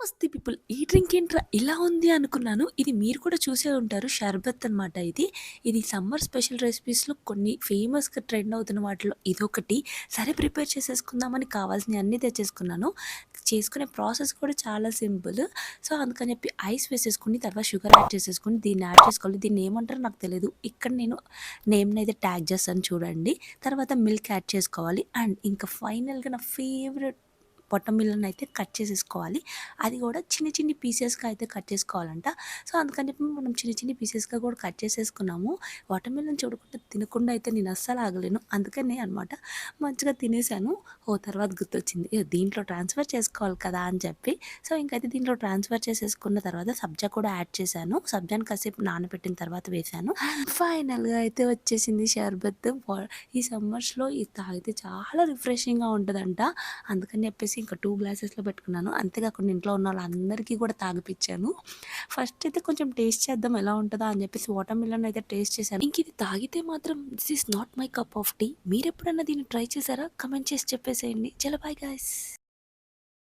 నమస్తే పీపుల్. ఈ డ్రింక్ ఏంట్రా ఇలా ఉంది అనుకున్నాను. ఇది మీరు కూడా చూసే ఉంటారు. షర్బత్ అనమాట ఇది. ఇది సమ్మర్ స్పెషల్ రెసిపీస్‌లో కొన్ని ఫేమస్‌గా ట్రెండ్ అవుతున్న వాటిలో ఇదొకటి. సరే ప్రిపేర్ చేసేసుకుందామని కావాల్సినయి అన్నీ తెచ్చేసుకున్నాను. చేసుకునే ప్రాసెస్ కూడా చాలా సింపుల్. సో, అందుకని చెప్పి ఐస్ వేసేసుకొని తర్వాత షుగర్ యాడ్ చేసేసుకొని దీన్ని యాడ్ చేసుకోవాలి. దీన్ని ఏమంటారో నాకు తెలీదు. ఇక్కడ నేను నేమ్‌నైతే ట్యాగ్ చేస్తాను చూడండి. తర్వాత మిల్క్ యాడ్ చేసుకోవాలి. అండ్ ఇంకా ఫైనల్‌గా నా ఫేవరెట్ వాటర్ మిలన్ అయితే కట్ చేసేసుకోవాలి. అది కూడా చిన్ని చిన్ని పీసెస్‌గా అయితే కట్ చేసుకోవాలంట. సో, అందుకని చెప్పి మనం చిన్ని చిన్ని పీసెస్‌గా కూడా కట్ చేసేసుకున్నాము. వాటర్ మిలన్ చూడకుండా తినకుండా అయితే నేను అస్సలు ఆగలేను. అందుకనే అనమాట మంచిగా తినేసాను. తర్వాత గుర్తొచ్చింది. దీంట్లో ట్రాన్స్‌ఫర్ చేసుకోవాలి కదా అని చెప్పి సో, ఇంకైతే దీంట్లో ట్రాన్స్‌ఫర్ చేసేసుకున్న తర్వాత సబ్జా కూడా యాడ్ చేశాను. సబ్జాని కాసేపు నానబెట్టిన తర్వాత వేశాను. అండ్ ఫైనల్‌గా అయితే వచ్చేసింది షర్బత్. ఈ సమ్మర్స్‌లో ఇది తాగితే చాలా రిఫ్రెషింగ్‌గా ఉంటదంట. అందుకని చెప్పేసి ఇంకా 2 గ్లాసెస్‌లో పెట్టుకున్నాను. అంతేకాకుండా ఇంట్లో ఉన్న వాళ్ళందరికీ కూడా తాగిపిచ్చాను. ఫస్ట్ అయితే కొంచెం టేస్ట్ చేద్దాం ఎలా ఉంటదా అని చెప్పేసి వాటర్ మిలన్ అయితే టేస్ట్ చేశాను. ఇంక ఇది తాగితే మాత్రం this is not my cup of tea. మీరెప్పుడన్నా దీన్ని ట్రై చేశారా? కామెంట్ చేసి చెప్పేసేయండి. చలో బై గైస్.